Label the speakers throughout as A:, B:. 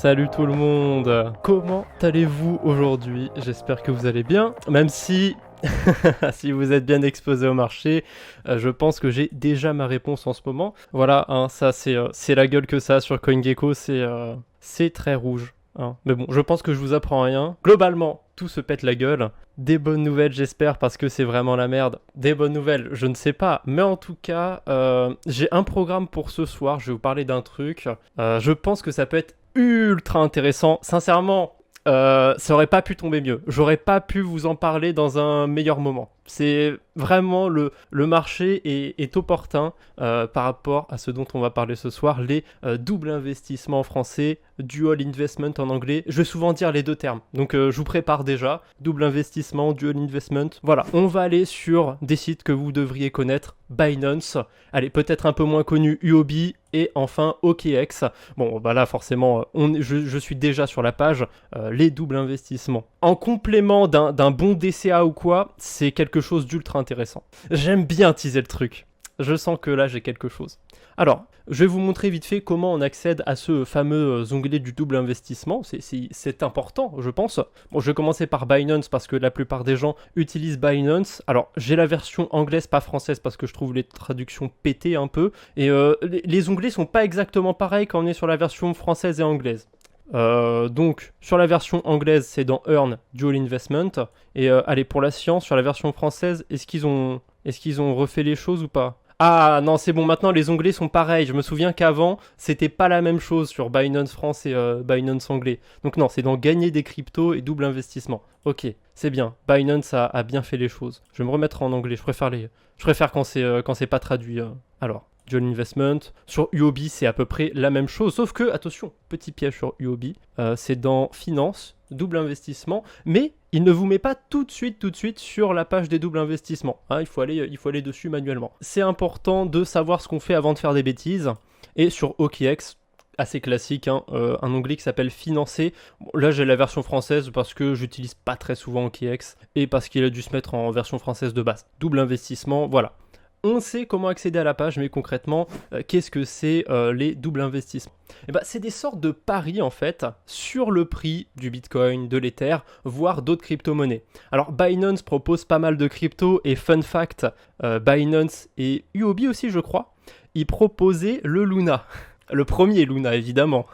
A: Salut tout le monde. Comment allez-vous aujourd'hui? J'espère que vous allez bien, même si si vous êtes bien exposé au marché, je pense que j'ai déjà ma réponse en ce moment. Voilà, hein, ça c'est la gueule que ça a sur CoinGecko, c'est très rouge. Hein. Mais bon, je pense que je vous apprends rien. Globalement, tout se pète la gueule. Des bonnes nouvelles, j'espère, parce que c'est vraiment la merde. Des bonnes nouvelles, je ne sais pas. Mais en tout cas, j'ai un programme pour ce soir. Je vais vous parler d'un truc. Je pense que ça peut être ultra intéressant. Sincèrement, ça aurait pas pu tomber mieux. J'aurais pas pu vous en parler dans un meilleur moment. C'est vraiment le marché est opportun par rapport à ce dont on va parler ce soir, les doubles investissements en français, dual investment en anglais. Je vais souvent dire les deux termes, donc je vous prépare déjà. Double investissement, dual investment. Voilà, on va aller sur des sites que vous devriez connaître. Binance, allez, peut-être un peu moins connu, UOB, et enfin OKX. Bon, bah là forcément, je suis déjà sur la page, les doubles investissements. En complément d'un bon DCA ou quoi, c'est quelque chose d'ultra intéressant. J'aime bien teaser le truc. Je sens que là j'ai quelque chose. Alors, je vais vous montrer vite fait comment on accède à ce fameux onglet du double investissement. C'est important, je pense. Bon, je vais commencer par Binance parce que la plupart des gens utilisent Binance. Alors, j'ai la version anglaise, pas française, parce que je trouve les traductions pétées un peu. Et les onglets sont pas exactement pareils quand on est sur la version française et anglaise. Donc, sur la version anglaise, c'est dans Earn Dual Investment. Et allez, pour la science, sur la version française, est-ce qu'ils ont refait les choses ou pas? Ah non, c'est bon, maintenant les onglets sont pareils. Je me souviens qu'avant, c'était pas la même chose sur Binance France et Binance anglais. Donc non, c'est dans gagner des cryptos et double investissement. Ok, c'est bien. Binance a bien fait les choses. Je vais me remettre en anglais. Je préfère quand c'est pas traduit. Alors, dual investment. Sur UOB, c'est à peu près la même chose. Sauf que, attention, petit piège sur UOB. C'est dans finance, double investissement. Mais il ne vous met pas tout de suite sur la page des doubles investissements. Hein, il faut aller dessus manuellement. C'est important de savoir ce qu'on fait avant de faire des bêtises. Et sur OKX, assez classique, hein, un onglet qui s'appelle Financer. Bon, là, j'ai la version française parce que j'utilise pas très souvent OKX et parce qu'il a dû se mettre en version française de base. Double investissement, voilà. On sait comment accéder à la page, mais concrètement, qu'est-ce que c'est les doubles investissements? Eh ben, c'est des sortes de paris en fait sur le prix du Bitcoin, de l'Ether, voire d'autres crypto-monnaies. Alors Binance propose pas mal de cryptos et fun fact, Binance et UOB aussi je crois, ils proposaient le Luna. Le premier Luna, évidemment.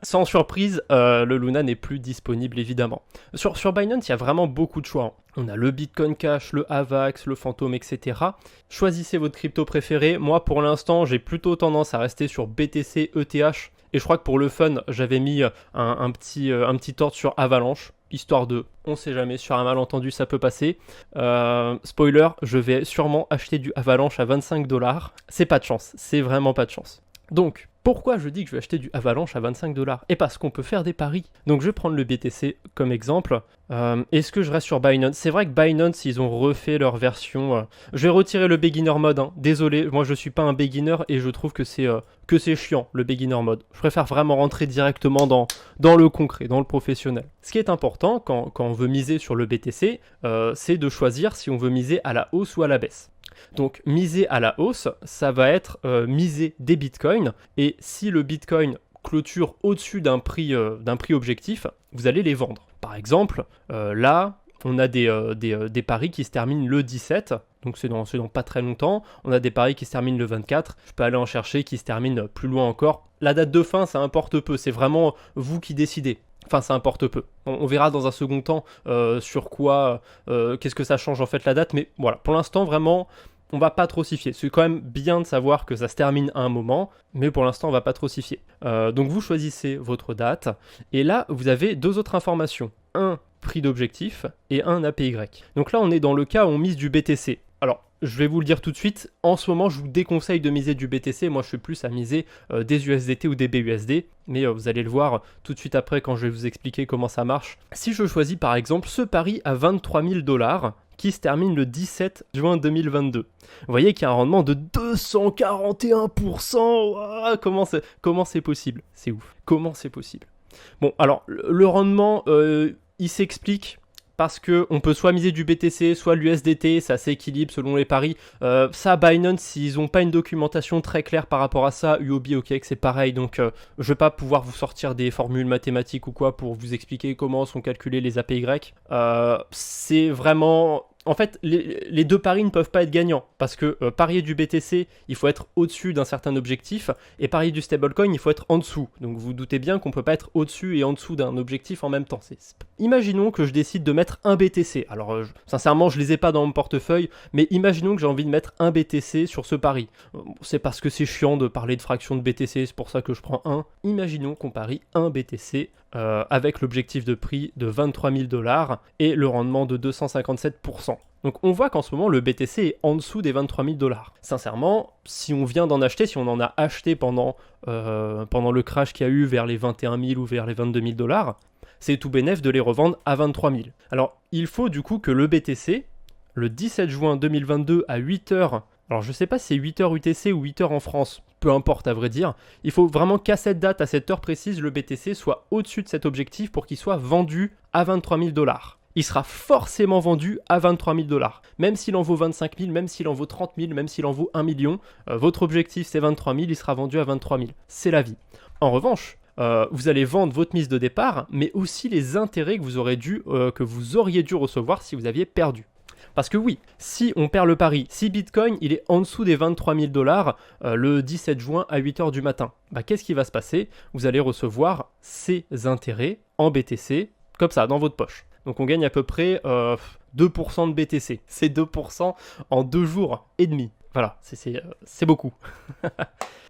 A: Sans surprise, le Luna n'est plus disponible, évidemment. Sur Binance, il y a vraiment beaucoup de choix. On a le Bitcoin Cash, le AVAX, le Phantom, etc. Choisissez votre crypto préféré. Moi, pour l'instant, j'ai plutôt tendance à rester sur BTC, ETH. Et je crois que pour le fun, j'avais mis un petit ordre sur Avalanche. Histoire de, on sait jamais, sur un malentendu ça peut passer. Spoiler, je vais sûrement acheter du Avalanche à 25$. C'est pas de chance, c'est vraiment pas de chance. Donc, pourquoi je dis que je vais acheter du Avalanche à 25$? Et parce qu'on peut faire des paris. Donc je vais prendre le BTC comme exemple. Est-ce que je reste sur Binance? C'est vrai que Binance, ils ont refait leur version. Je vais retirer le beginner mode. Hein. Désolé, moi je suis pas un beginner et je trouve que c'est chiant le beginner mode. Je préfère vraiment rentrer directement dans le concret, dans le professionnel. Ce qui est important quand on veut miser sur le BTC, c'est de choisir si on veut miser à la hausse ou à la baisse. Donc miser à la hausse, ça va être miser des bitcoins, et si le bitcoin clôture au-dessus d'un prix objectif, vous allez les vendre. Par exemple, là, on a des paris qui se terminent le 17, donc c'est dans pas très longtemps. On a des paris qui se terminent le 24, je peux aller en chercher qui se terminent plus loin encore. La date de fin, ça importe peu, c'est vraiment vous qui décidez. Enfin, ça importe peu. On verra dans un second temps sur quoi, qu'est-ce que ça change en fait la date, mais voilà, pour l'instant, vraiment, on va pas trop s'y fier. C'est quand même bien de savoir que ça se termine à un moment, mais pour l'instant, on va pas trop s'y fier. Donc vous choisissez votre date, et là, vous avez deux autres informations. Un prix d'objectif et un APY. Donc là, on est dans le cas où on mise du BTC. Alors, je vais vous le dire tout de suite, en ce moment, je vous déconseille de miser du BTC. Moi, je suis plus à miser des USDT ou des BUSD. Mais vous allez le voir tout de suite après quand je vais vous expliquer comment ça marche. Si je choisis par exemple ce pari à 23 000$ qui se termine le 17 juin 2022. Vous voyez qu'il y a un rendement de 241%. Ouah, comment c'est possible? C'est ouf. Comment c'est possible? Bon, alors, le rendement, il s'explique parce que on peut soit miser du BTC, soit l'USDT, ça s'équilibre selon les paris. Ça, Binance, ils n'ont pas une documentation très claire par rapport à ça. UOB, ok, c'est pareil, donc je vais pas pouvoir vous sortir des formules mathématiques ou quoi pour vous expliquer comment sont calculés les APY. C'est vraiment... En fait, les deux paris ne peuvent pas être gagnants, parce que parier du BTC, il faut être au-dessus d'un certain objectif, et parier du stablecoin, il faut être en dessous. Donc vous doutez bien qu'on ne peut pas être au-dessus et en dessous d'un objectif en même temps. Imaginons que je décide de mettre un BTC. Alors sincèrement, je ne les ai pas dans mon portefeuille, mais imaginons que j'ai envie de mettre un BTC sur ce pari. C'est parce que c'est chiant de parler de fraction de BTC, c'est pour ça que je prends un. Imaginons qu'on parie un BTC avec l'objectif de prix de 23 000 $ et le rendement de 257%. Donc on voit qu'en ce moment le BTC est en dessous des 23 000 $. Sincèrement, si on vient d'en acheter, si on en a acheté pendant le crash qu'il y a eu vers les 21 000 ou vers les 22 000 $, c'est tout bénef de les revendre à 23 000. Alors il faut du coup que le BTC, le 17 juin 2022 à 8h, alors je sais pas si c'est 8h UTC ou 8h en France, peu importe à vrai dire, il faut vraiment qu'à cette date, à cette heure précise, le BTC soit au-dessus de cet objectif pour qu'il soit vendu à 23 000 $. Il sera forcément vendu à 23 000 $. Même s'il en vaut 25 000, même s'il en vaut 30 000, même s'il en vaut 1 million, votre objectif c'est 23 000, il sera vendu à 23 000. C'est la vie. En revanche, vous allez vendre votre mise de départ, mais aussi les intérêts que vous auriez dû recevoir si vous aviez perdu. Parce que oui, si on perd le pari, si Bitcoin il est en dessous des 23 000 $ le 17 juin à 8h du matin, qu'est-ce qui va se passer? Vous allez recevoir ces intérêts en BTC, comme ça, dans votre poche. Donc on gagne à peu près 2% de BTC. C'est 2% en 2 jours et demi. Voilà, c'est beaucoup.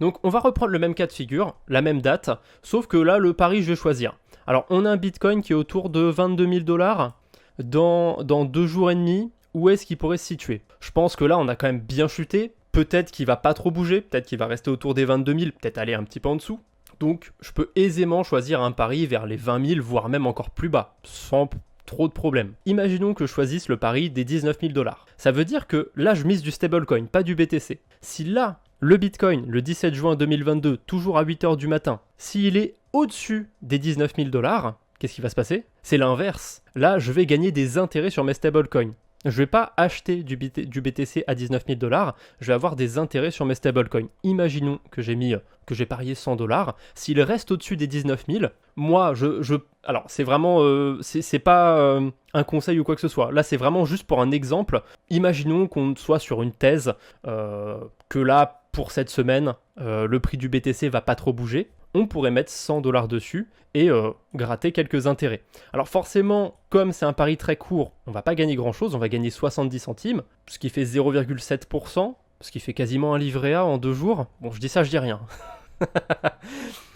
A: Donc on va reprendre le même cas de figure, la même date, sauf que là, le pari, je vais choisir. Alors on a un Bitcoin qui est autour de 22 000 $ dans 2 jours et demi. Où est-ce qu'il pourrait se situer? Je pense que là, on a quand même bien chuté. Peut-être qu'il va pas trop bouger, peut-être qu'il va rester autour des 22 000, peut-être aller un petit peu en dessous. Donc, je peux aisément choisir un pari vers les 20 000, voire même encore plus bas, sans trop de problèmes. Imaginons que je choisisse le pari des 19 000 $. Ça veut dire que là, je mise du stablecoin, pas du BTC. Si là, le Bitcoin, le 17 juin 2022, toujours à 8h du matin, s'il est au-dessus des 19 000 $, qu'est-ce qui va se passer? C'est l'inverse. Là, je vais gagner des intérêts sur mes stablecoins. Je ne vais pas acheter du BTC à 19 000 $, je vais avoir des intérêts sur mes stablecoins. Imaginons que j'ai parié 100 $. S'il reste au-dessus des 19 000, moi, alors c'est vraiment, c'est pas un conseil ou quoi que ce soit. Là, c'est vraiment juste pour un exemple. Imaginons qu'on soit sur une thèse, que là, pour cette semaine, le prix du BTC va pas trop bouger. On pourrait mettre 100 $ dessus et gratter quelques intérêts. Alors forcément, comme c'est un pari très court, on va pas gagner grand-chose, on va gagner 70 centimes, ce qui fait 0,7%, ce qui fait quasiment un livret A en 2 jours. Bon, je dis ça, je dis rien.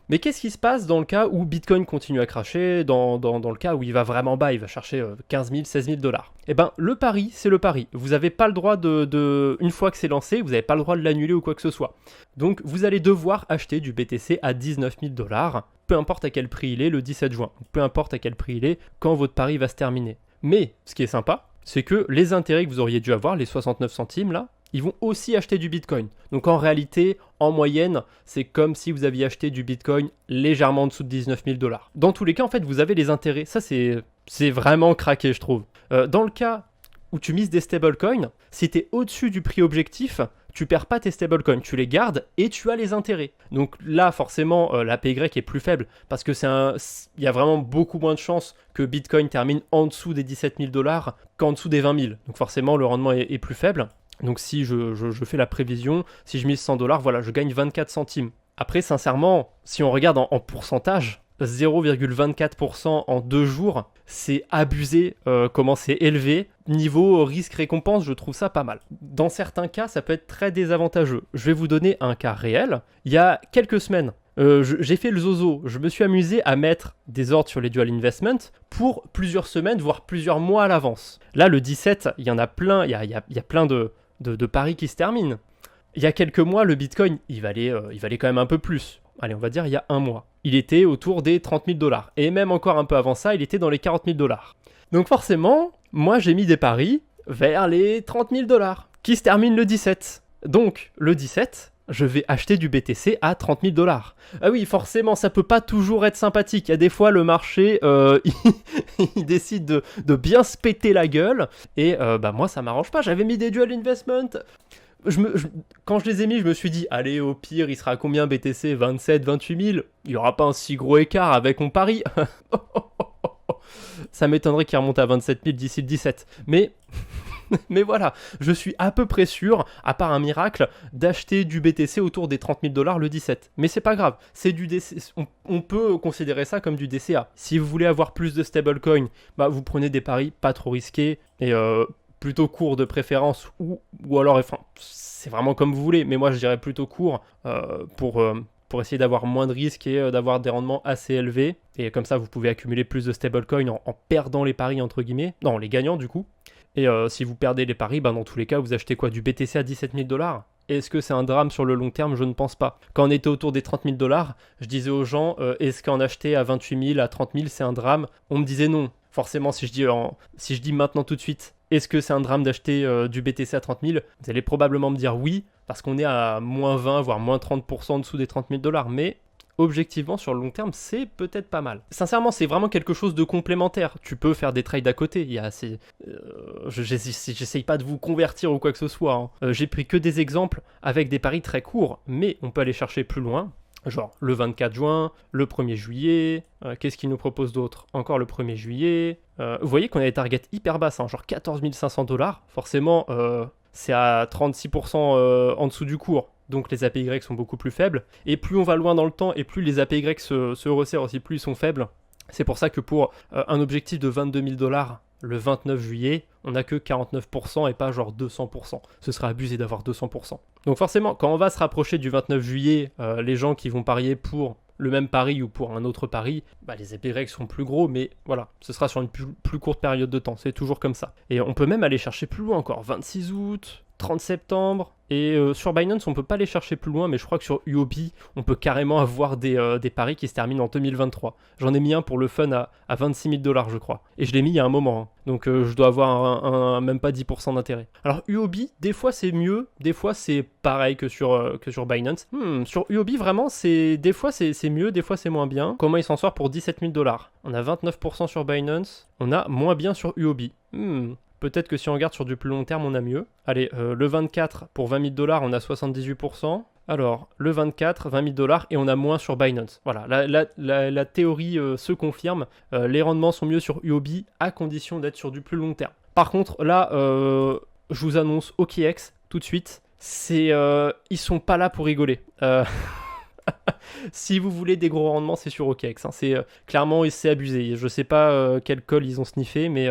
A: Mais qu'est-ce qui se passe dans le cas où Bitcoin continue à cracher, dans le cas où il va vraiment bas, il va chercher 15 000, 16 000 $? Eh ben, le pari, c'est le pari. Vous n'avez pas le droit une fois que c'est lancé, vous n'avez pas le droit de l'annuler ou quoi que ce soit. Donc, vous allez devoir acheter du BTC à 19 000 $, peu importe à quel prix il est le 17 juin, peu importe à quel prix il est quand votre pari va se terminer. Mais, ce qui est sympa, c'est que les intérêts que vous auriez dû avoir, les 69 centimes là, ils vont aussi acheter du Bitcoin. Donc en réalité, en moyenne, c'est comme si vous aviez acheté du Bitcoin légèrement en dessous de 19 000 $. Dans tous les cas, en fait, vous avez les intérêts. Ça, c'est vraiment craqué, je trouve. Dans le cas où tu mises des stablecoins, si tu es au-dessus du prix objectif, tu perds pas tes stablecoins, tu les gardes et tu as les intérêts. Donc là, forcément, la PY est plus faible parce que il y a vraiment beaucoup moins de chances que Bitcoin termine en dessous des 17 000 $ qu'en dessous des 20 000. Donc forcément, le rendement est plus faible. Donc si je fais la prévision, si je mise 100 $, voilà, je gagne 24 centimes. Après, sincèrement, si on regarde en pourcentage, 0,24% en 2 jours, c'est abusé, comment c'est élevé. Niveau risque-récompense, je trouve ça pas mal. Dans certains cas, ça peut être très désavantageux. Je vais vous donner un cas réel. Il y a quelques semaines, j'ai fait le zozo. Je me suis amusé à mettre des ordres sur les dual investment pour plusieurs semaines, voire plusieurs mois à l'avance. Là, le 17, il y en a plein, il y a plein de paris qui se terminent. Il y a quelques mois, le Bitcoin, il valait quand même un peu plus. Allez, on va dire il y a un mois. Il était autour des 30 000 $. Et même encore un peu avant ça, il était dans les 40 000 $. Donc forcément, moi j'ai mis des paris vers les 30 000 $, qui se terminent le 17. Donc le 17, je vais acheter du BTC à 30 000 $. Ah oui, forcément, ça peut pas toujours être sympathique. Il y a des fois, le marché, il décide de bien se péter la gueule. Et moi, ça m'arrange pas. J'avais mis des dual investment. Quand je les ai mis, je me suis dit, allez, au pire, il sera à combien BTC? 27, 28 000. Il n'y aura pas un si gros écart avec mon pari. Ça m'étonnerait qu'il remonte à 27 000 d'ici le 17. Mais voilà, je suis à peu près sûr, à part un miracle, d'acheter du BTC autour des 30 000 $ le 17. Mais c'est pas grave, c'est du DC, on peut considérer ça comme du DCA. Si vous voulez avoir plus de stablecoin, vous prenez des paris pas trop risqués et plutôt courts de préférence, ou alors, enfin, c'est vraiment comme vous voulez, mais moi je dirais plutôt court pour essayer d'avoir moins de risques et d'avoir des rendements assez élevés. Et comme ça, vous pouvez accumuler plus de stablecoin en perdant les paris, entre guillemets, non, en les gagnant du coup. Et si vous perdez les paris, dans tous les cas, vous achetez quoi? Du BTC à 17 000 $? Est-ce que c'est un drame sur le long terme? Je ne pense pas. Quand on était autour des 30 000 $, je disais aux gens, est-ce qu'en acheter à 28 000, à 30 000, c'est un drame? On me disait non. Forcément, si je dis maintenant tout de suite, est-ce que c'est un drame d'acheter du BTC à 30 000? Vous allez probablement me dire oui, parce qu'on est à moins 20, voire moins 30% en dessous des 30 000 $. Mais objectivement, sur le long terme, c'est peut-être pas mal. Sincèrement, c'est vraiment quelque chose de complémentaire. Tu peux faire des trades à côté. J'essaye pas de vous convertir ou quoi que ce soit. J'ai pris que des exemples avec des paris très courts, mais on peut aller chercher plus loin. Genre le 24 juin, le 1er juillet, qu'est-ce qu'il nous propose d'autre? Encore le 1er juillet. Vous voyez qu'on a des targets hyper basses, genre 14 500 $. Forcément, c'est à 36% en dessous du cours. Donc les APY sont beaucoup plus faibles. Et plus on va loin dans le temps et plus les APY se resserrent aussi, plus ils sont faibles. C'est pour ça que pour un objectif de 22 000 $ le 29 juillet, on n'a que 49% et pas genre 200%. Ce serait abusé d'avoir 200%. Donc forcément, quand on va se rapprocher du 29 juillet, les gens qui vont parier pour le même pari ou pour un autre pari, les APY seront plus gros, mais voilà, ce sera sur une plus courte période de temps. C'est toujours comme ça. Et on peut même aller chercher plus loin encore. 26 août, 30 septembre, et sur Binance on peut pas aller chercher plus loin, mais je crois que sur UOB on peut carrément avoir des paris qui se terminent en 2023. J'en ai mis un pour le fun à 26 000 $ je crois, et je l'ai mis il y a un moment, donc je dois avoir même pas 10% d'intérêt. Alors UOB, des fois c'est mieux, des fois c'est pareil que sur Binance. Sur UOB vraiment, des fois c'est mieux, des fois c'est moins bien. Comment il s'en sort pour 17 000 $? On a 29% sur Binance, on a moins bien sur UOB. Peut-être que si on regarde sur du plus long terme, on a mieux. Allez, le 24, pour 20 000 $, on a 78%. Alors, le 24, 20 000 $ et on a moins sur Binance. Voilà, la théorie se confirme. Les rendements sont mieux sur UOB à condition d'être sur du plus long terme. Par contre, là, je vous annonce OKX tout de suite. Ils sont pas là pour rigoler. Si vous voulez des gros rendements, c'est sur OKX. Clairement, c'est abusé. Je sais pas quel call ils ont sniffé, mais...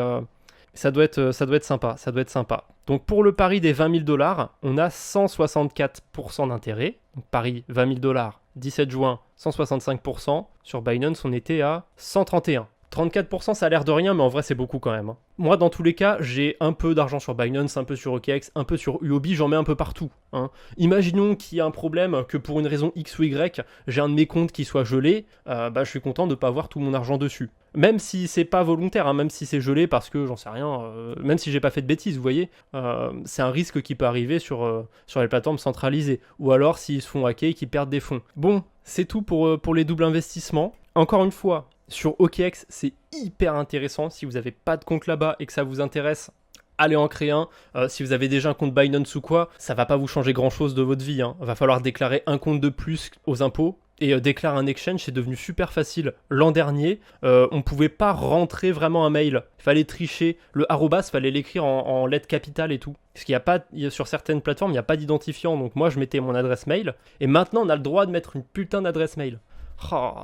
A: Ça doit être sympa, ça doit être sympa. Donc pour le pari des 20 000 $, on a 164% d'intérêt. Donc pari 20 000 $, 17 juin, 165%. Sur Binance, on était à 131. 34%, ça a l'air de rien, mais en vrai, c'est beaucoup quand même. Moi, dans tous les cas, j'ai un peu d'argent sur Binance, un peu sur OKX, un peu sur UOB, j'en mets un peu partout. Imaginons qu'il y a un problème, que pour une raison X ou Y, j'ai un de mes comptes qui soit gelé, je suis content de ne pas avoir tout mon argent dessus. Même si c'est pas volontaire, même si c'est gelé parce que j'en sais rien, même si j'ai pas fait de bêtises, vous voyez, c'est un risque qui peut arriver sur les plateformes centralisées. Ou alors s'ils se font hacker et qu'ils perdent des fonds. Bon, c'est tout pour les doubles investissements. Encore une fois, sur OKX, c'est hyper intéressant. Si vous n'avez pas de compte là-bas et que ça vous intéresse, allez en créer un. Si vous avez déjà un compte Binance ou quoi, ça va pas vous changer grand-chose de votre vie. Va falloir déclarer un compte de plus aux impôts. Et déclarer un exchange, c'est devenu super facile. L'an dernier, on pouvait pas rentrer vraiment un mail. Il fallait tricher. Le arrobas, fallait l'écrire en lettres capitales et tout. Parce sur certaines plateformes, il n'y a pas d'identifiant. Donc moi, je mettais mon adresse mail. Et maintenant, on a le droit de mettre une putain d'adresse mail.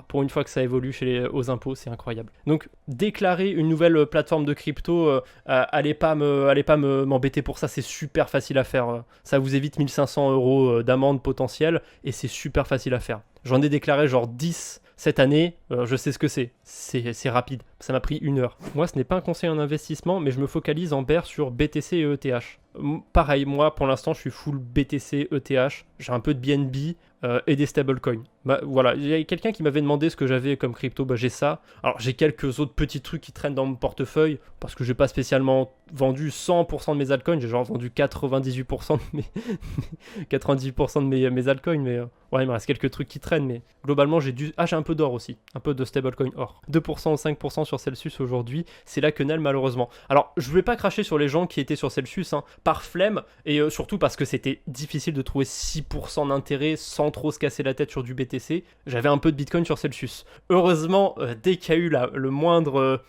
A: Pour une fois que ça évolue aux impôts, c'est incroyable. Donc déclarer une nouvelle plateforme de crypto, allez pas m'embêter pour ça, c'est super facile à faire. Ça vous évite 1 500 € d'amende potentielle et c'est super facile à faire. J'en ai déclaré genre 10 cette année, je sais ce que c'est. C'est rapide, ça m'a pris 1 heure. Moi, ce n'est pas un conseil en investissement, mais je me focalise en bear sur BTC et ETH. Pareil, moi, pour l'instant, je suis full BTC, ETH. J'ai un peu de BNB. et des stablecoins. Bah voilà, il y a quelqu'un qui m'avait demandé ce que j'avais comme crypto, bah j'ai ça. Alors j'ai quelques autres petits trucs qui traînent dans mon portefeuille parce que j'ai pas spécialement vendu 100% de mes altcoins, j'ai genre vendu 98% de mes 98% de mes altcoins, mais ouais, il me reste quelques trucs qui traînent, mais globalement j'ai un peu d'or aussi, un peu de stablecoin or. 2% ou 5% sur Celsius aujourd'hui, c'est la quenelle malheureusement. Alors je vais pas cracher sur les gens qui étaient sur Celsius, hein, par flemme, et surtout parce que c'était difficile de trouver 6% d'intérêt sans trop se casser la tête sur du BTC. J'avais un peu de Bitcoin sur Celsius. Heureusement, dès qu'il y a eu la moindre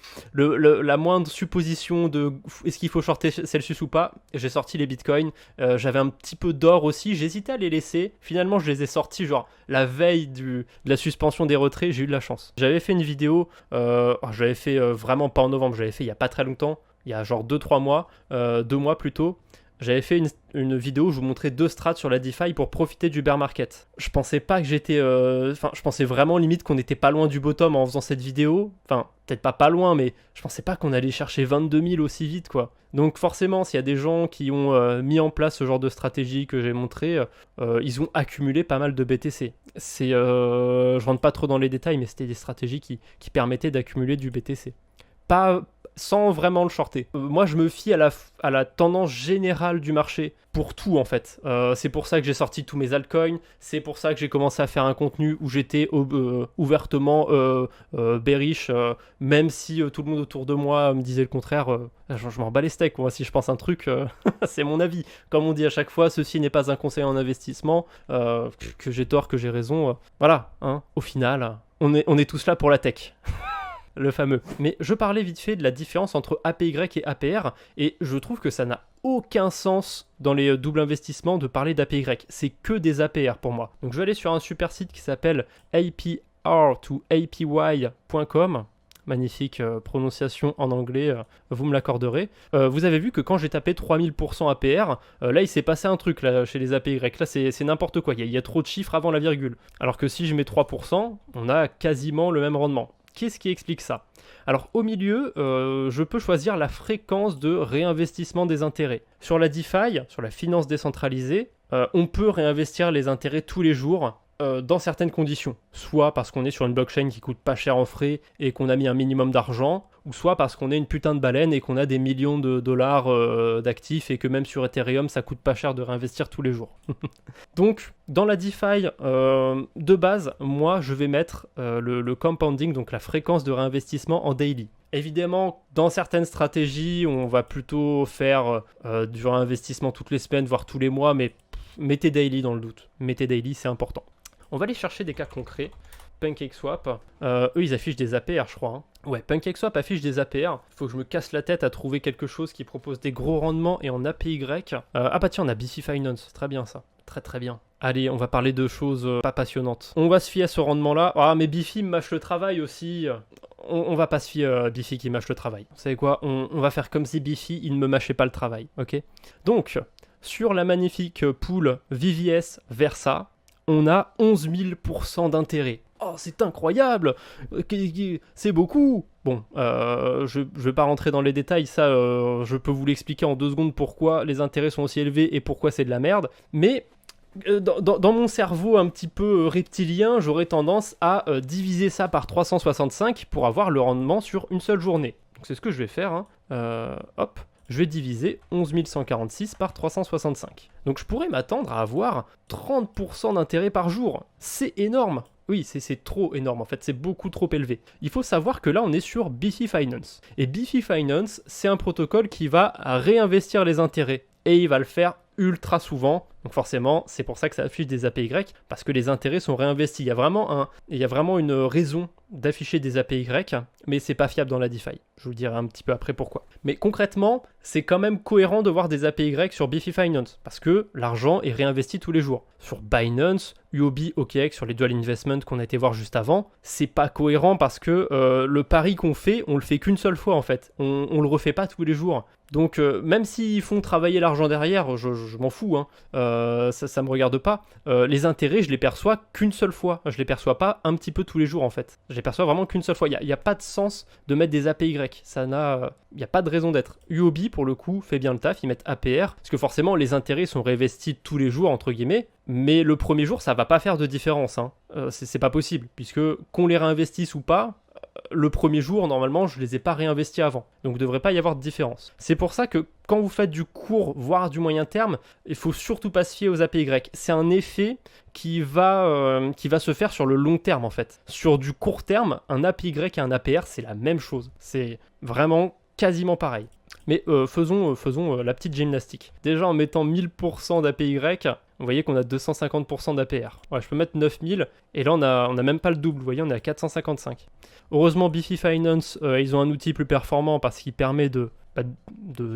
A: supposition de est-ce qu'il faut shorter Celsius ou pas, j'ai sorti les Bitcoins. J'avais un petit peu d'or aussi, j'hésitais à les laisser. Finalement, je les ai sortis genre la veille de la suspension des retraits, j'ai eu de la chance. J'avais fait une vidéo, j'avais fait vraiment pas en novembre, j'avais fait il y a pas très longtemps, il y a genre 2-3 mois, 2 mois plutôt. J'avais fait une vidéo où je vous montrais 2 strats sur la DeFi pour profiter du bear market. Je pensais pas que j'étais... je pensais vraiment limite qu'on n'était pas loin du bottom en faisant cette vidéo. Enfin, peut-être pas loin, mais je pensais pas qu'on allait chercher 22 000 aussi vite, quoi. Donc forcément, s'il y a des gens qui ont mis en place ce genre de stratégie que j'ai montré, ils ont accumulé pas mal de BTC. Je rentre pas trop dans les détails, mais c'était des stratégies qui permettaient d'accumuler du BTC. Pas... sans vraiment le shorter. Moi, je me fie à la tendance générale du marché pour tout, en fait. C'est pour ça que j'ai sorti tous mes altcoins. C'est pour ça que j'ai commencé à faire un contenu où j'étais ouvertement bearish, même si tout le monde autour de moi me disait le contraire. Je m'en bats les steaks. Moi, si je pense un truc, c'est mon avis. Comme on dit à chaque fois, ceci n'est pas un conseil en investissement. Que j'ai tort, que j'ai raison. Voilà, hein, au final, on est tous là pour la tech. Le fameux. Mais je parlais vite fait de la différence entre APY et APR, et je trouve que ça n'a aucun sens dans les doubles investissements de parler d'APY. C'est que des APR pour moi. Donc je vais aller sur un super site qui s'appelle APR2APY.com. Magnifique prononciation en anglais, vous me l'accorderez. Vous avez vu que quand j'ai tapé 3000% APR, là il s'est passé un truc là, chez les APY. Là c'est n'importe quoi, il y a trop de chiffres avant la virgule. Alors que si je mets 3%, on a quasiment le même rendement. Qu'est-ce qui explique ça? Alors au milieu, je peux choisir la fréquence de réinvestissement des intérêts. Sur la DeFi, sur la finance décentralisée, on peut réinvestir les intérêts tous les jours dans certaines conditions. Soit parce qu'on est sur une blockchain qui coûte pas cher en frais et qu'on a mis un minimum d'argent, ou soit parce qu'on est une putain de baleine et qu'on a des millions de dollars d'actifs et que même sur Ethereum, ça coûte pas cher de réinvestir tous les jours. Donc, dans la DeFi, de base, moi, je vais mettre le compounding, donc la fréquence de réinvestissement en daily. Évidemment, dans certaines stratégies, on va plutôt faire du réinvestissement toutes les semaines, voire tous les mois, mais mettez daily dans le doute. Mettez daily, c'est important. On va aller chercher des cas concrets. PancakeSwap, eux ils affichent des APR je crois. Hein. Ouais, PancakeSwap affiche des APR. Il faut que je me casse la tête à trouver quelque chose qui propose des gros rendements et en APY. Ah bah tiens, on a BC Finance, très bien ça. Très très bien. Allez, on va parler de choses pas passionnantes. On va se fier à ce rendement-là. Ah mais Bifi me mâche le travail aussi. On va pas se fier à Bifi qui mâche le travail. Vous savez quoi, on va faire comme si Bifi il ne me mâchait pas le travail, ok? Donc, sur la magnifique pool VVS Versa, on a 11 000% d'intérêt. Oh, c'est incroyable! C'est beaucoup! Bon, je vais pas rentrer dans les détails, ça, je peux vous l'expliquer en 2 secondes pourquoi les intérêts sont aussi élevés et pourquoi c'est de la merde. Mais dans mon cerveau un petit peu reptilien, j'aurais tendance à diviser ça par 365 pour avoir le rendement sur une seule journée. Donc c'est ce que je vais faire. Hein. Hop. Je vais diviser 11 146 par 365. Donc je pourrais m'attendre à avoir 30% d'intérêt par jour. C'est énorme. Oui, c'est trop énorme en fait, c'est beaucoup trop élevé. Il faut savoir que là on est sur Bifi Finance. Et Bifi Finance, c'est un protocole qui va réinvestir les intérêts. Et il va le faire ultra souvent. Donc forcément, c'est pour ça que ça affiche des APY, parce que les intérêts sont réinvestis. Il y a vraiment une raison d'afficher des APY, mais c'est pas fiable dans la DeFi. Je vous le dirai un petit peu après pourquoi. Mais concrètement, c'est quand même cohérent de voir des APY sur Bifi Finance, parce que l'argent est réinvesti tous les jours. Sur Binance, UOB, OKX, sur les dual investment qu'on a été voir juste avant, c'est pas cohérent parce que le pari qu'on fait, on le fait qu'une seule fois en fait. On le refait pas tous les jours. Donc même s'ils font travailler l'argent derrière, je m'en fous, hein. Ça me regarde pas. Les intérêts, je les perçois qu'une seule fois. Je les perçois pas un petit peu tous les jours en fait. Je les perçois vraiment qu'une seule fois. Il y a pas de sens de mettre des APY. Il n'y a pas de raison d'être. UOB pour le coup fait bien le taf, ils mettent APR parce que forcément les intérêts sont réinvestis tous les jours entre guillemets. Mais le premier jour, ça va pas faire de différence, hein. C'est pas possible puisque qu'on les réinvestisse ou pas. Le premier jour, normalement, je les ai pas réinvestis avant. Donc, il ne devrait pas y avoir de différence. C'est pour ça que quand vous faites du court, voire du moyen terme, il faut surtout pas se fier aux APY. C'est un effet qui va se faire sur le long terme, en fait. Sur du court terme, un APY et un APR, c'est la même chose. C'est vraiment quasiment pareil. Mais faisons la petite gymnastique. Déjà, en mettant 1000% d'APY, vous voyez qu'on a 250% d'APR. Ouais, je peux mettre 9000, et là, on a même pas le double. Vous voyez, on est à 455. Heureusement, Bifi Finance, ils ont un outil plus performant parce qu'il permet de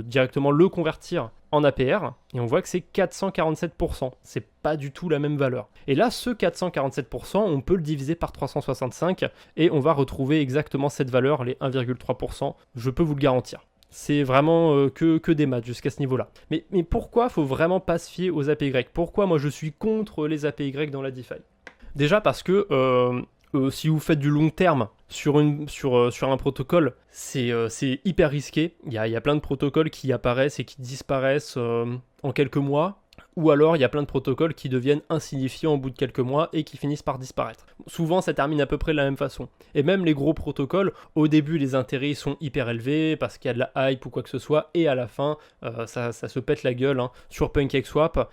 A: directement le convertir en APR. Et on voit que c'est 447%. C'est pas du tout la même valeur. Et là, ce 447%, on peut le diviser par 365 et on va retrouver exactement cette valeur, les 1,3%. Je peux vous le garantir. C'est vraiment que des maths jusqu'à ce niveau-là. Mais pourquoi faut vraiment pas se fier aux APY? Pourquoi moi je suis contre les APY dans la DeFi? Déjà parce que si vous faites du long terme sur un protocole, c'est hyper risqué. Il y a plein de protocoles qui apparaissent et qui disparaissent en quelques mois. Ou alors il y a plein de protocoles qui deviennent insignifiants au bout de quelques mois et qui finissent par disparaître. Souvent ça termine à peu près de la même façon. Et même les gros protocoles, au début les intérêts sont hyper élevés parce qu'il y a de la hype ou quoi que ce soit, et à la fin ça se pète la gueule, hein. Sur PancakeSwap,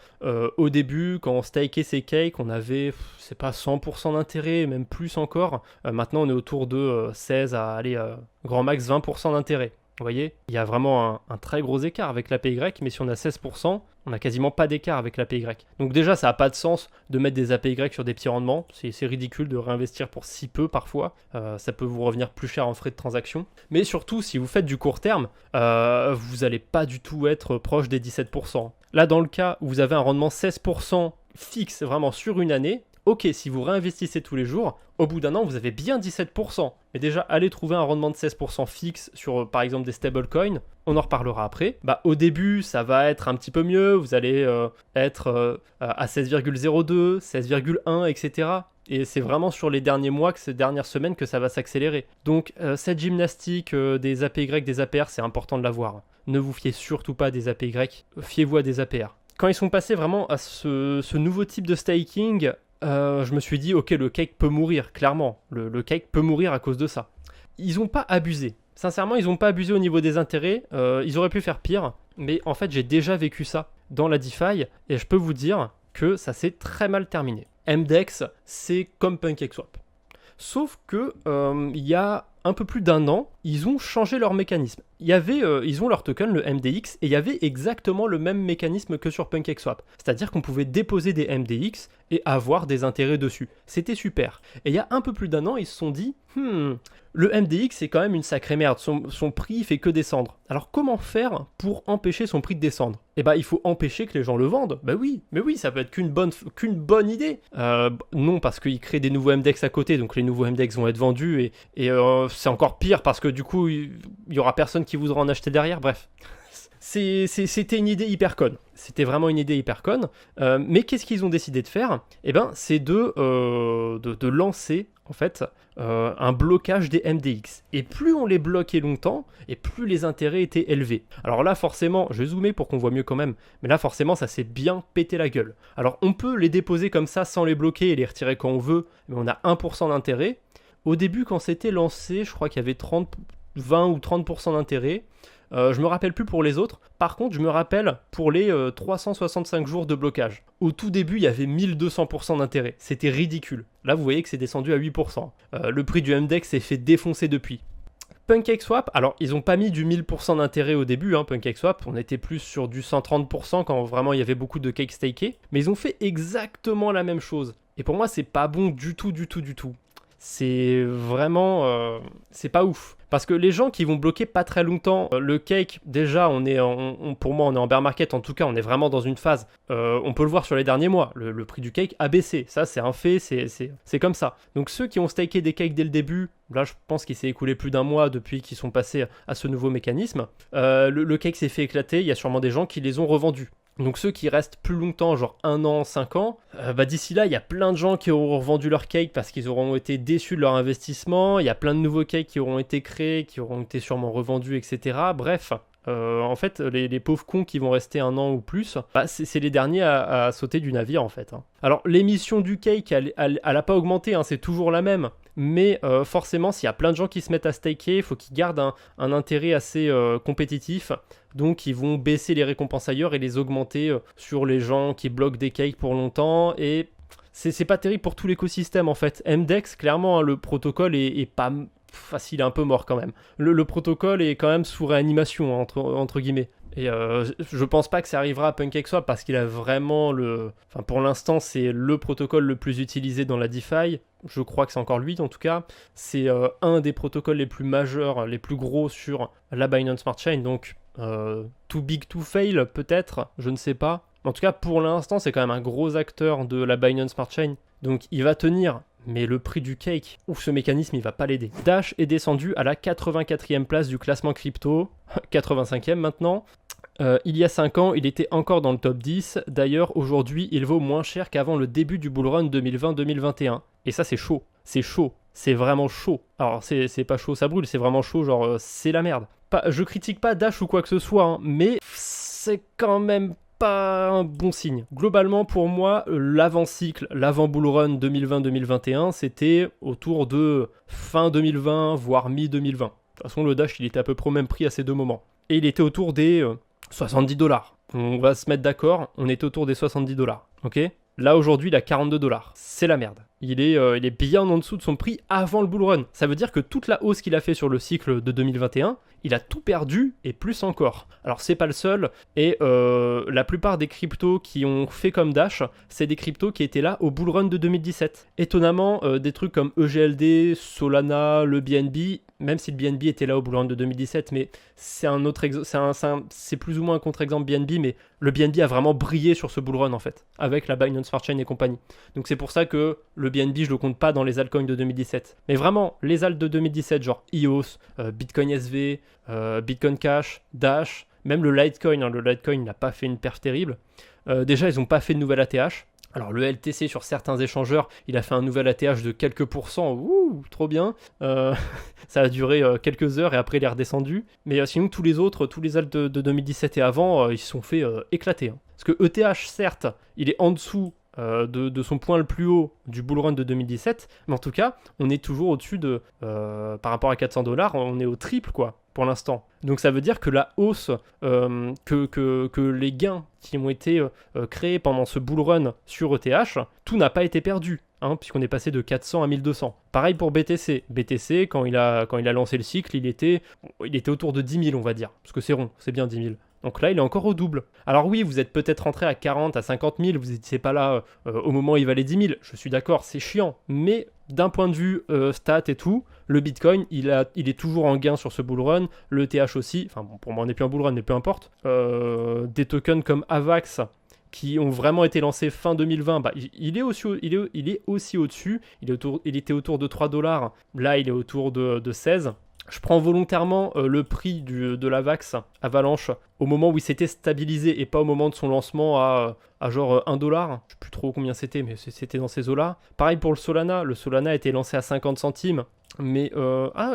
A: au début quand on stakait ses cakes, on avait, c'est pas 100% d'intérêt, même plus encore. Maintenant on est autour de 16 à aller grand max 20% d'intérêt. Vous voyez, il y a vraiment un très gros écart avec l'APY, mais si on a 16%, on n'a quasiment pas d'écart avec l'APY. Donc déjà, ça n'a pas de sens de mettre des APY sur des petits rendements. C'est ridicule de réinvestir pour si peu parfois. Ça peut vous revenir plus cher en frais de transaction. Mais surtout, si vous faites du court terme, vous n'allez pas du tout être proche des 17%. Là, dans le cas où vous avez un rendement 16% fixe vraiment sur une année, ok, si vous réinvestissez tous les jours, au bout d'un an, vous avez bien 17%. Mais déjà, allez trouver un rendement de 16% fixe sur, par exemple, des stablecoins. On en reparlera après. Au début, ça va être un petit peu mieux. Vous allez être à 16,02, 16,1, etc. Et c'est vraiment sur les derniers mois, ces dernières semaines, que ça va s'accélérer. Donc, cette gymnastique des APY, des APR, c'est important de l'avoir. Ne vous fiez surtout pas des APY, fiez-vous à des APR. Quand ils sont passés vraiment à ce nouveau type de staking, je me suis dit, ok, le cake peut mourir, clairement. Le cake peut mourir à cause de ça. Ils n'ont pas abusé. Sincèrement, ils n'ont pas abusé au niveau des intérêts. Ils auraient pu faire pire. Mais en fait, j'ai déjà vécu ça dans la DeFi. Et je peux vous dire que ça s'est très mal terminé. MDEX, c'est comme PancakeSwap. Sauf que il y a un peu plus d'un an, ils ont changé leur mécanisme. Ils ont leur token, le MDX, et il y avait exactement le même mécanisme que sur PancakeSwap. C'est-à-dire qu'on pouvait déposer des MDX et avoir des intérêts dessus. C'était super. Et il y a un peu plus d'un an, ils se sont dit, le MDX c'est quand même une sacrée merde, son prix fait que descendre. Alors comment faire pour empêcher son prix de descendre? Il faut empêcher que les gens le vendent. Mais oui, ça peut être qu'une bonne idée. Non, parce qu'ils créent des nouveaux MDX à côté, donc les nouveaux MDX vont être vendus, et c'est encore pire parce que du coup, il y aura personne qui voudra en acheter derrière, bref. C'était une idée hyper conne. C'était vraiment une idée hyper conne. Mais qu'est-ce qu'ils ont décidé de faire? C'est de lancer, en fait, un blocage des MDX. Et plus on les bloquait longtemps, et plus les intérêts étaient élevés. Alors là, forcément, je vais zoomer pour qu'on voit mieux quand même, mais là, forcément, ça s'est bien pété la gueule. Alors, on peut les déposer comme ça sans les bloquer et les retirer quand on veut, mais on a 1% d'intérêt. Au début, quand c'était lancé, je crois qu'il y avait 20 ou 30% d'intérêt. Je me rappelle plus pour les autres. Par contre, je me rappelle pour les 365 jours de blocage. Au tout début, il y avait 1200% d'intérêt. C'était ridicule. Là, vous voyez que c'est descendu à 8%. Le prix du MDEX s'est fait défoncer depuis. PancakeSwap, alors ils n'ont pas mis du 1000% d'intérêt au début, hein, PancakeSwap, on était plus sur du 130% quand vraiment il y avait beaucoup de cake stakés, mais ils ont fait exactement la même chose. Et pour moi, c'est pas bon du tout. c'est vraiment... c'est pas ouf. Parce que les gens qui vont bloquer pas très longtemps, le cake, déjà, pour moi, on est en bear market, en tout cas, on est vraiment dans une phase, on peut le voir sur les derniers mois, le prix du cake a baissé, ça c'est un fait, c'est comme ça. Donc ceux qui ont staké des cakes dès le début, là je pense qu'il s'est écoulé plus d'un mois depuis qu'ils sont passés à ce nouveau mécanisme, le cake s'est fait éclater, il y a sûrement des gens qui les ont revendus. Donc ceux qui restent plus longtemps, genre 1 an, 5 ans, d'ici là, il y a plein de gens qui auront revendu leur cake parce qu'ils auront été déçus de leur investissement, il y a plein de nouveaux cakes qui auront été créés, qui auront été sûrement revendus, etc. Bref, en fait, les pauvres cons qui vont rester 1 an ou plus, c'est les derniers à sauter du navire, en fait. Alors, l'émission du cake, elle a pas augmenté, c'est toujours la même. Mais forcément, s'il y a plein de gens qui se mettent à staker, il faut qu'ils gardent un intérêt assez compétitif. Donc ils vont baisser les récompenses ailleurs et les augmenter sur les gens qui bloquent des cakes pour longtemps. Et c'est pas terrible pour tout l'écosystème en fait. MDEX, clairement, le protocole est pas facile, un peu mort quand même. Le protocole est quand même sous réanimation, entre guillemets. Et je pense pas que ça arrivera à PancakeSwap parce qu'il a vraiment Enfin, pour l'instant, c'est le protocole le plus utilisé dans la DeFi. Je crois que c'est encore lui, en tout cas. C'est un des protocoles les plus majeurs, les plus gros sur la Binance Smart Chain. Donc, too big to fail, peut-être, je ne sais pas. En tout cas, pour l'instant, c'est quand même un gros acteur de la Binance Smart Chain. Donc, il va tenir. Mais le prix du cake, ce mécanisme, il va pas l'aider. Dash est descendu à la 84e place du classement crypto, 85e maintenant. Il y a 5 ans, il était encore dans le top 10. D'ailleurs, aujourd'hui, il vaut moins cher qu'avant le début du bull run 2020-2021. Et ça, c'est chaud. C'est chaud. C'est vraiment chaud. Alors, c'est pas chaud, ça brûle. C'est vraiment chaud, genre, c'est la merde. Je critique pas Dash ou quoi que ce soit, mais c'est quand même pas un bon signe. Globalement, pour moi, l'avant-cycle, l'avant-bull run 2020-2021, c'était autour de fin 2020, voire mi-2020. De toute façon, le Dash, il était à peu près au même prix à ces deux moments. Et il était autour des $70. On va se mettre d'accord, on était autour des $70. Ok ? Là, aujourd'hui, il a $42. C'est la merde. Il est bien en dessous de son prix avant le bull run. Ça veut dire que toute la hausse qu'il a fait sur le cycle de 2021, il a tout perdu et plus encore. Alors, c'est pas le seul. Et la plupart des cryptos qui ont fait comme Dash, c'est des cryptos qui étaient là au bull run de 2017. Étonnamment, des trucs comme EGLD, Solana, le BNB, même si le BNB était là au bull run de 2017, mais c'est un autre c'est plus ou moins un contre-exemple BNB, mais le BNB a vraiment brillé sur ce bull run en fait, avec la Binance Smart Chain et compagnie. Donc c'est pour ça que le BNB, je le compte pas dans les altcoins de 2017. Mais vraiment, les alts de 2017, genre EOS, Bitcoin SV, Bitcoin Cash, Dash, même le Litecoin, le Litecoin n'a pas fait une perf terrible. Déjà, ils n'ont pas fait de nouvelle ATH. Alors le LTC sur certains échangeurs, il a fait un nouvel ATH de quelques pourcents, trop bien. Ça a duré quelques heures et après il est redescendu. Mais sinon tous les autres, tous les alts de 2017 et avant, ils se sont fait éclater. Parce que ETH, certes, il est en dessous de son point le plus haut du bull run de 2017, mais en tout cas, on est toujours au-dessus par rapport à $400, on est au triple quoi, pour l'instant. Donc ça veut dire que la hausse, que les gains qui ont été créés pendant ce bull run sur ETH, tout n'a pas été perdu, puisqu'on est passé de 400 à 1200. Pareil pour BTC. BTC, quand il a lancé le cycle, il était autour de 10 000, on va dire, parce que c'est rond, c'est bien 10 000. Donc là, il est encore au double. Alors oui, vous êtes peut-être rentré à 40, à 50 000, vous n'étiez pas là au moment où il valait 10 000. Je suis d'accord, c'est chiant. Mais d'un point de vue stats et tout, le Bitcoin, il est toujours en gain sur ce bull run. Le ETH aussi. Enfin bon, pour moi, on n'est plus en bull run, mais peu importe. Des tokens comme AVAX, qui ont vraiment été lancés fin 2020, il est aussi au-dessus. Il était autour de $3. Là, il est autour de 16. Je prends volontairement le prix de l'AVAX Avalanche au moment où il s'était stabilisé et pas au moment de son lancement à genre $1. Je sais plus trop combien c'était, mais c'était dans ces eaux-là. Pareil pour le Solana. Le Solana a été lancé à 50 centimes. Mais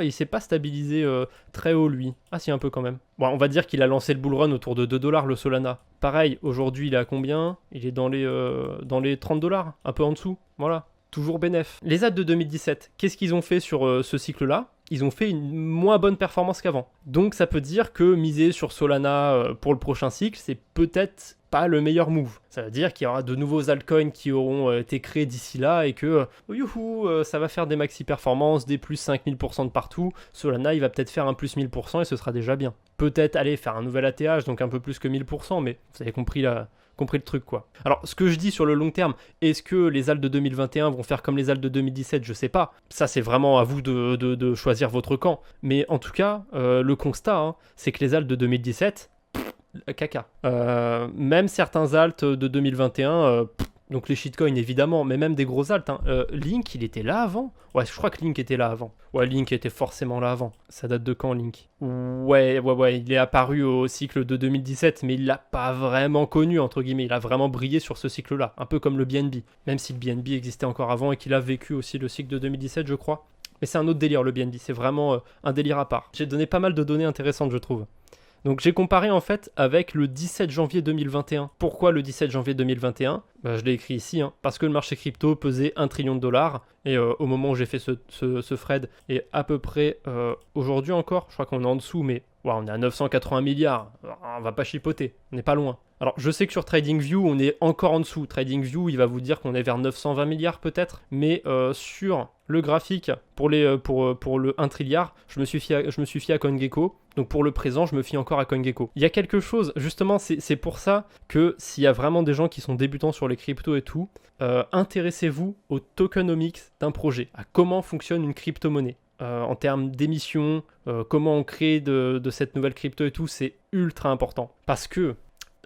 A: il s'est pas stabilisé très haut lui. Ah si, un peu quand même. Bon, on va dire qu'il a lancé le bull run autour de $2 le Solana. Pareil, aujourd'hui il est à combien ? Il est dans les $30, un peu en dessous. Voilà, toujours bénef. Les ads de 2017, qu'est-ce qu'ils ont fait sur ce cycle-là ? Ils ont fait une moins bonne performance qu'avant. Donc ça peut dire que miser sur Solana pour le prochain cycle, c'est peut-être pas le meilleur move. Ça veut dire qu'il y aura de nouveaux altcoins qui auront été créés d'ici là et que ça va faire des maxi performances, des plus 5000% de partout. Solana, il va peut-être faire un plus 1000% et ce sera déjà bien. Peut-être aller faire un nouvel ATH, donc un peu plus que 1000%, mais vous avez compris compris le truc quoi. Alors ce que je dis sur le long terme, est-ce que les alts de 2021 vont faire comme les alts de 2017, je sais pas. Ça c'est vraiment à vous de choisir votre camp. Mais en tout cas, le constat, hein, c'est que les alts de 2017, caca. Même certains alts de 2021, donc les shitcoins évidemment, mais même des gros alts. Hein. Link, il était là avant? Ouais, je crois que Link était là avant. Ouais, Link était forcément là avant. Ça date de quand, Link? Ouais, il est apparu au cycle de 2017, mais il l'a pas vraiment connu, entre guillemets. Il a vraiment brillé sur ce cycle-là, un peu comme le BNB. Même si le BNB existait encore avant et qu'il a vécu aussi le cycle de 2017, je crois. Mais c'est un autre délire, le BNB. C'est vraiment un délire à part. J'ai donné pas mal de données intéressantes, je trouve. Donc j'ai comparé en fait avec le 17 janvier 2021. Pourquoi le 17 janvier 2021 ? Je l'ai écrit ici, hein, parce que le marché crypto pesait 1 trillion de dollars. Et au moment où j'ai fait ce thread, et à peu près aujourd'hui encore, je crois qu'on est en dessous, mais on est à 980 milliards. On va pas chipoter, on n'est pas loin. Alors je sais que sur TradingView, on est encore en dessous. TradingView, il va vous dire qu'on est vers 920 milliards peut-être. Mais sur le graphique, pour le 1 trilliard, je me suis fié à CoinGecko. Donc pour le présent, je me fie encore à CoinGecko. Il y a quelque chose, justement, c'est pour ça que s'il y a vraiment des gens qui sont débutants sur les cryptos et tout, intéressez-vous au tokenomics d'un projet, à comment fonctionne une crypto-monnaie. En termes d'émissions, comment on crée de cette nouvelle crypto et tout, c'est ultra important. Parce que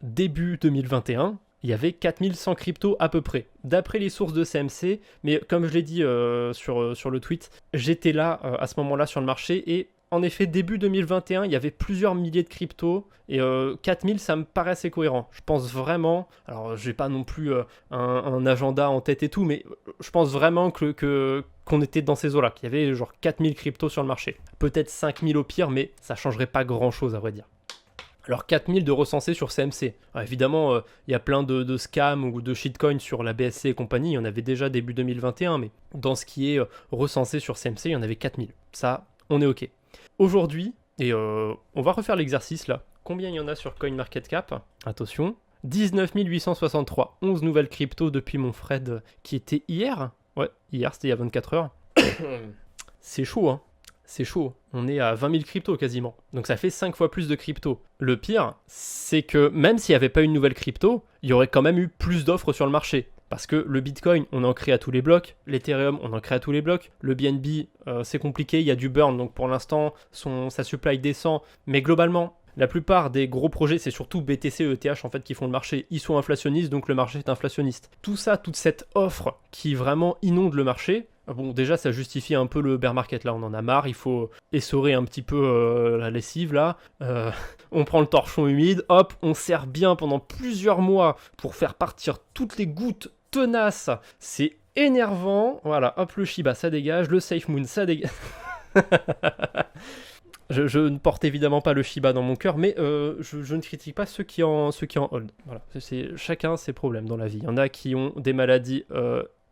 A: début 2021, il y avait 4100 cryptos à peu près, d'après les sources de CMC, mais comme je l'ai dit sur le tweet, j'étais là à ce moment-là sur le marché et en effet, début 2021, il y avait plusieurs milliers de cryptos et 4000, ça me paraît assez cohérent. Je pense vraiment, alors j'ai pas non plus un agenda en tête et tout, mais je pense vraiment qu'on était dans ces eaux-là, qu'il y avait genre 4000 cryptos sur le marché. Peut-être 5000 au pire, mais ça changerait pas grand-chose à vrai dire. Alors 4000 de recensés sur CMC. Alors, évidemment, il y a plein de scams ou de shitcoins sur la BSC et compagnie, il y en avait déjà début 2021, mais dans ce qui est recensé sur CMC, il y en avait 4000. Ça, on est OK. Aujourd'hui, et on va refaire l'exercice là. Combien il y en a sur CoinMarketCap ? Attention, 19 863. 11 nouvelles cryptos depuis mon thread qui était hier. Ouais, hier, c'était il y a 24 heures. C'est chaud, hein. C'est chaud. On est à 20 000 cryptos quasiment. Donc ça fait 5 fois plus de cryptos. Le pire, c'est que même s'il n'y avait pas une nouvelle crypto, il y aurait quand même eu plus d'offres sur le marché. Parce que le Bitcoin, on en crée à tous les blocs. L'Ethereum, on en crée à tous les blocs. Le BNB, c'est compliqué, il y a du burn. Donc pour l'instant, sa supply descend. Mais globalement, la plupart des gros projets, c'est surtout BTC et ETH en fait qui font le marché. Ils sont inflationnistes, donc le marché est inflationniste. Tout ça, toute cette offre qui vraiment inonde le marché, bon déjà ça justifie un peu le bear market là, on en a marre, il faut essorer un petit peu la lessive là. On prend le torchon humide, hop, on serre bien pendant plusieurs mois pour faire partir toutes les gouttes tenaces. C'est énervant, voilà, hop le Shiba ça dégage, le SafeMoon ça dégage. Je ne porte évidemment pas le Shiba dans mon cœur, mais je ne critique pas ceux qui en hold. Voilà, c'est chacun ses problèmes dans la vie. Il y en a qui ont des maladies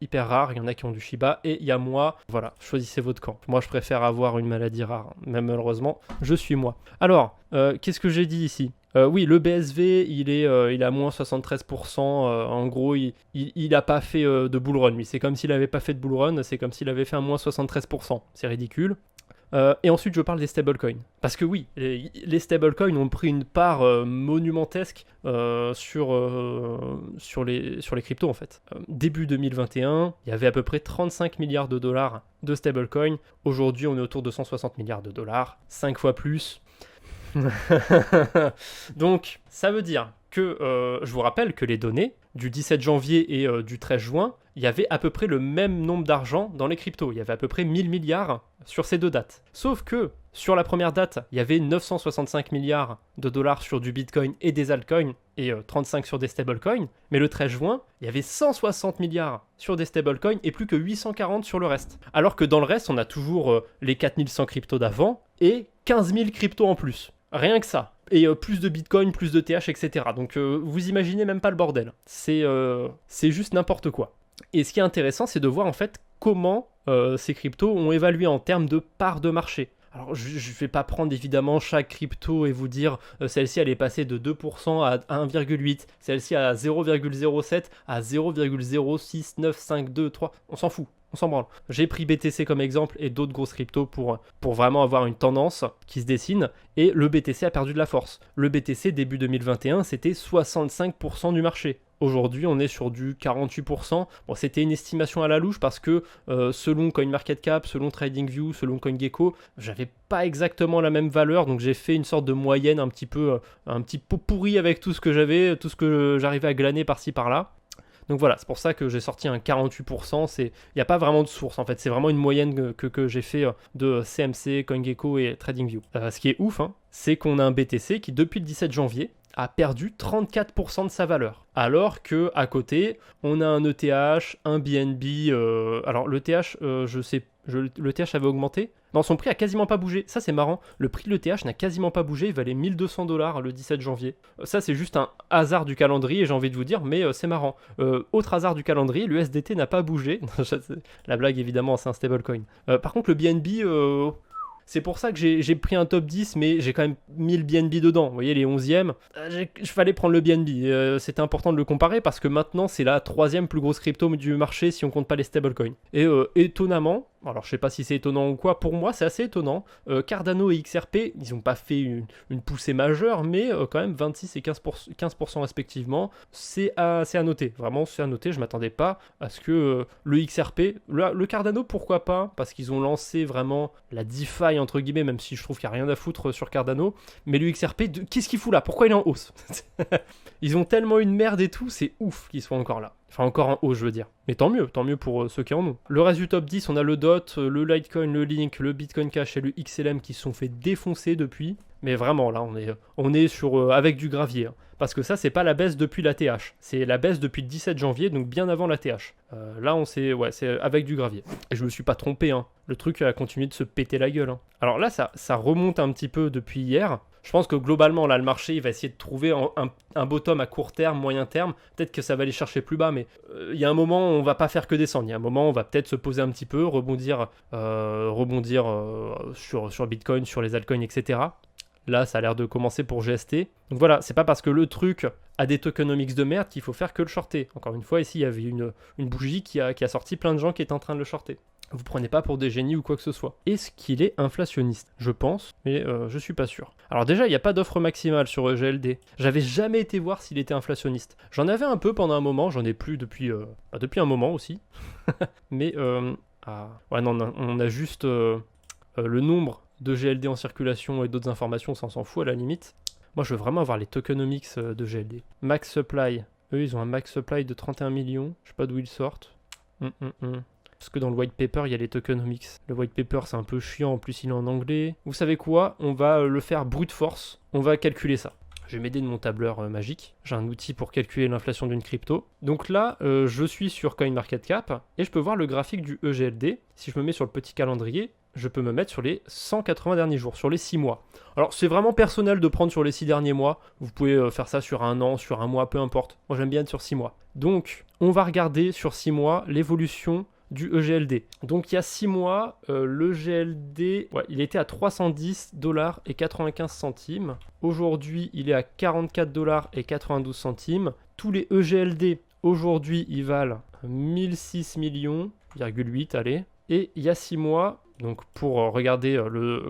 A: hyper rares, il y en a qui ont du Shiba, et il y a moi. Voilà, choisissez votre camp. Moi, je préfère avoir une maladie rare, même malheureusement, je suis moi. Alors, qu'est-ce que j'ai dit ici ? Oui, le BSV, il est à moins 73%. En gros, il n'a pas fait de bull run. Lui, c'est comme s'il n'avait pas fait de bull run, c'est comme s'il avait fait un moins 73%. C'est ridicule. Et ensuite, je parle des stablecoins. Parce que oui, les stablecoins ont pris une part monumentesque sur les cryptos, en fait. Début 2021, il y avait à peu près 35 milliards de dollars de stablecoins. Aujourd'hui, on est autour de 160 milliards de dollars, 5 fois plus. Donc, ça veut dire que, je vous rappelle que les données du 17 janvier et du 13 juin, il y avait à peu près le même nombre d'argent dans les cryptos. Il y avait à peu près 1000 milliards sur ces deux dates. Sauf que, sur la première date, il y avait 965 milliards de dollars sur du Bitcoin et des altcoins, et 35 sur des stablecoins. Mais le 13 juin, il y avait 160 milliards sur des stablecoins et plus que 840 sur le reste. Alors que dans le reste, on a toujours les 4100 cryptos d'avant et 15 000 cryptos en plus. Rien que ça. Et plus de Bitcoin, plus de TH, etc. Donc vous imaginez même pas le bordel. C'est juste n'importe quoi. Et ce qui est intéressant, c'est de voir en fait comment ces cryptos ont évalué en termes de part de marché. Alors je ne vais pas prendre évidemment chaque crypto et vous dire celle-ci elle est passée de 2% à 1,8, celle-ci à 0,07 à 0,06952, 3, on s'en fout. on s'en branle. J'ai pris BTC comme exemple et d'autres grosses cryptos pour vraiment avoir une tendance qui se dessine, et le BTC a perdu de la force. Le BTC début 2021, c'était 65% du marché. Aujourd'hui, on est sur du 48%. Bon, c'était une estimation à la louche parce que selon CoinMarketCap, selon TradingView, selon CoinGecko, j'avais pas exactement la même valeur, donc j'ai fait une sorte de moyenne un petit peu pot pourri avec tout ce que j'avais, tout ce que j'arrivais à glaner par-ci par-là. Donc voilà, c'est pour ça que j'ai sorti un 48%. Il n'y a pas vraiment de source en fait, c'est vraiment une moyenne que j'ai fait de CMC, CoinGecko et TradingView. Ce qui est ouf, hein, c'est qu'on a un BTC qui depuis le 17 janvier a perdu 34% de sa valeur. Alors que à côté, on a un ETH, un BNB. Alors l'ETH, le TH avait augmenté. Non, son prix a quasiment pas bougé. Ça, c'est marrant. Le prix de l'ETH n'a quasiment pas bougé. Il valait 1200$ le 17 janvier. Ça, c'est juste un hasard du calendrier, j'ai envie de vous dire, mais c'est marrant. Autre hasard du calendrier, le SDT n'a pas bougé. La blague, évidemment, c'est un stablecoin. Par contre, le BNB... c'est pour ça que j'ai pris un top 10, mais j'ai quand même mis le BNB dedans. Vous voyez, les 11e, il fallait prendre le BNB. C'était important de le comparer parce que maintenant, c'est la 3e plus grosse crypto du marché si on compte pas les stablecoins. Et étonnamment, alors je sais pas si c'est étonnant ou quoi, pour moi c'est assez étonnant, Cardano et XRP, ils n'ont pas fait une poussée majeure, mais quand même 26 et 15% respectivement, c'est à noter, vraiment c'est à noter, je m'attendais pas à ce que le XRP, le Cardano pourquoi pas, parce qu'ils ont lancé vraiment la DeFi entre guillemets, même si je trouve qu'il n'y a rien à foutre sur Cardano, mais le XRP, qu'est-ce qu'il fout là? Pourquoi il est en hausse? Ils ont tellement une merde et tout, c'est ouf qu'ils soient encore là. Enfin, encore en haut, je veux dire. Mais tant mieux pour ceux qui en ont. Le reste du top 10, on a le DOT, le Litecoin, le Link, le Bitcoin Cash et le XLM qui se sont fait défoncer depuis. Mais vraiment, là, on est sur avec du gravier. Hein. Parce que ça, c'est pas la baisse depuis la TH. C'est la baisse depuis le 17 janvier, donc bien avant la TH. Là, c'est avec du gravier. Et je me suis pas trompé, hein. Le truc a continué de se péter la gueule. Hein. Alors là, ça remonte un petit peu depuis hier. Je pense que globalement, là, le marché, il va essayer de trouver un bottom à court terme, moyen terme. Peut-être que ça va aller chercher plus bas, mais il y a un moment, on va pas faire que descendre. Il y a un moment, on va peut-être se poser un petit peu, rebondir sur Bitcoin, sur les altcoins, etc. Là, ça a l'air de commencer pour GST. Donc voilà, c'est pas parce que le truc a des tokenomics de merde qu'il faut faire que le shorter. Encore une fois, ici, il y avait une bougie qui a sorti plein de gens qui étaient en train de le shorter. Vous prenez pas pour des génies ou quoi que ce soit. Est-ce qu'il est inflationniste? Je pense, mais je suis pas sûr. Alors déjà, il n'y a pas d'offre maximale sur GLD. J'avais jamais été voir s'il était inflationniste. J'en avais un peu pendant un moment, j'en ai plus depuis un moment aussi. Mais, ouais non, on a juste le nombre de GLD en circulation et d'autres informations, ça on s'en fout à la limite. Moi, je veux vraiment avoir les tokenomics de GLD. Max supply. Eux, ils ont un max supply de 31 millions. Je sais pas d'où ils sortent. Parce que dans le white paper, il y a les tokenomics. Le white paper, c'est un peu chiant, en plus il est en anglais. Vous savez quoi? On va le faire brute force. On va calculer ça. Je vais m'aider de mon tableur magique. J'ai un outil pour calculer l'inflation d'une crypto. Donc là, je suis sur CoinMarketCap et je peux voir le graphique du EGLD. Si je me mets sur le petit calendrier, je peux me mettre sur les 180 derniers jours, sur les 6 mois. Alors, c'est vraiment personnel de prendre sur les 6 derniers mois. Vous pouvez faire ça sur un an, sur un mois, peu importe. Moi, j'aime bien être sur 6 mois. Donc, on va regarder sur 6 mois l'évolution du EGLD. Donc il y a 6 mois, l'EGLD, il était à 310,95$. Aujourd'hui, il est à 44,92$. Tous les EGLD, aujourd'hui, ils valent 1006 millions,8, allez. Et il y a 6 mois, donc pour regarder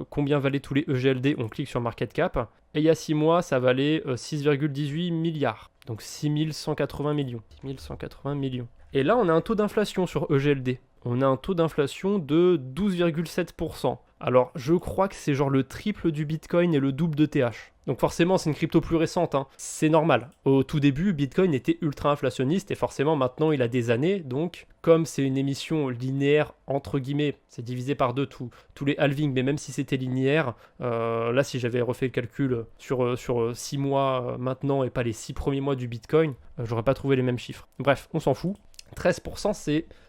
A: combien valaient tous les EGLD, on clique sur Market Cap. Et il y a 6 mois, ça valait 6,18 milliards. Donc 6180 millions. 6180 millions. Et là, on a un taux d'inflation sur EGLD. On a un taux d'inflation de 12,7%. Alors, je crois que c'est genre le triple du Bitcoin et le double de TH. Donc forcément, c'est une crypto plus récente. Hein. C'est normal. Au tout début, Bitcoin était ultra inflationniste et forcément, maintenant, il a des années. Donc, comme c'est une émission linéaire, entre guillemets, c'est divisé par deux tous les halvings, mais même si c'était linéaire, là, si j'avais refait le calcul sur 6 mois maintenant et pas les 6 premiers mois du Bitcoin, j'aurais pas trouvé les mêmes chiffres. Bref, on s'en fout. 13%,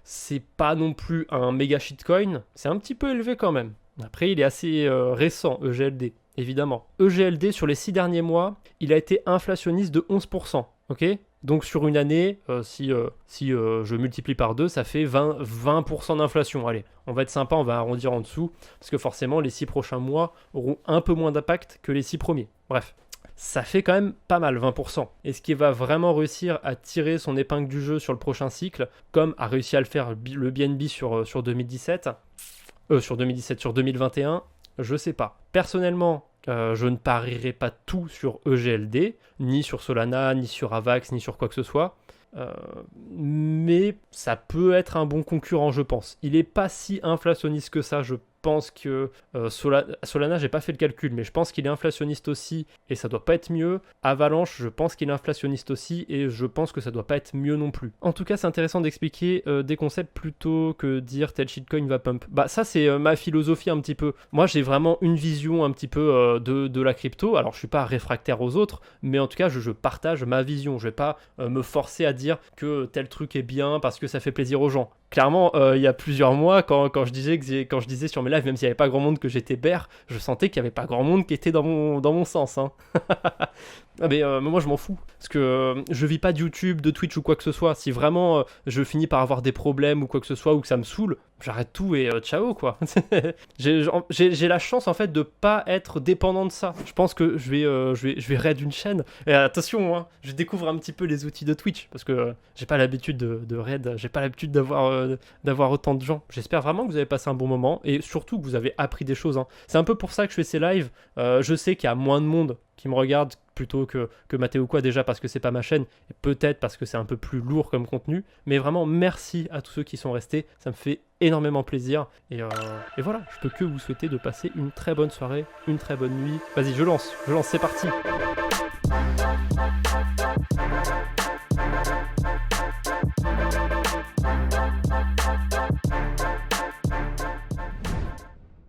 A: c'est pas non plus un méga shitcoin, c'est un petit peu élevé quand même. Après, il est assez récent, EGLD, évidemment. EGLD, sur les 6 derniers mois, il a été inflationniste de 11%, ok? Donc sur une année, si je multiplie par 2, ça fait 20% d'inflation. Allez, on va être sympa, on va arrondir en dessous, parce que forcément, les 6 prochains mois auront un peu moins d'impact que les 6 premiers. Bref. ça fait quand même pas mal, 20%. Est-ce qu'il va vraiment réussir à tirer son épingle du jeu sur le prochain cycle, comme a réussi à le faire le BNB sur 2017 sur 2021, je sais pas. Personnellement, je ne parierai pas tout sur EGLD, ni sur Solana, ni sur Avax, ni sur quoi que ce soit. Mais ça peut être un bon concurrent, je pense. Il est pas si inflationniste que ça, je pense que Solana, j'ai pas fait le calcul, mais je pense qu'il est inflationniste aussi et ça doit pas être mieux. Avalanche, je pense qu'il est inflationniste aussi et je pense que ça doit pas être mieux non plus. En tout cas, c'est intéressant d'expliquer des concepts plutôt que dire tel shitcoin va pump. Bah ça, c'est ma philosophie un petit peu. Moi, j'ai vraiment une vision un petit peu de la crypto. Alors, je suis pas réfractaire aux autres, mais en tout cas, je partage ma vision. Je vais pas me forcer à dire que tel truc est bien parce que ça fait plaisir aux gens. Clairement, il y a plusieurs mois, quand je disais sur mes lives, même s'il n'y avait pas grand monde que j'étais bear, je sentais qu'il n'y avait pas grand monde qui était dans mon sens. Hein. Mais moi, je m'en fous. Parce que je vis pas de YouTube, de Twitch ou quoi que ce soit. Si vraiment je finis par avoir des problèmes ou quoi que ce soit, ou que ça me saoule, j'arrête tout et ciao, quoi. J'ai la chance, en fait, de pas être dépendant de ça. Je pense que je vais raid une chaîne. Et attention, hein, je découvre un petit peu les outils de Twitch. Parce que j'ai pas l'habitude de raid. J'ai pas l'habitude d'avoir autant de gens. J'espère vraiment que vous avez passé un bon moment. Et surtout que vous avez appris des choses. Hein. C'est un peu pour ça que je fais ces lives. Je sais qu'il y a moins de monde qui me regarde plutôt que Mathéo ou quoi, déjà parce que c'est pas ma chaîne et peut-être parce que c'est un peu plus lourd comme contenu, mais vraiment merci à tous ceux qui sont restés, ça me fait énormément plaisir et voilà, je peux que vous souhaiter de passer une très bonne soirée, une très bonne nuit. Vas-y, je lance, c'est parti.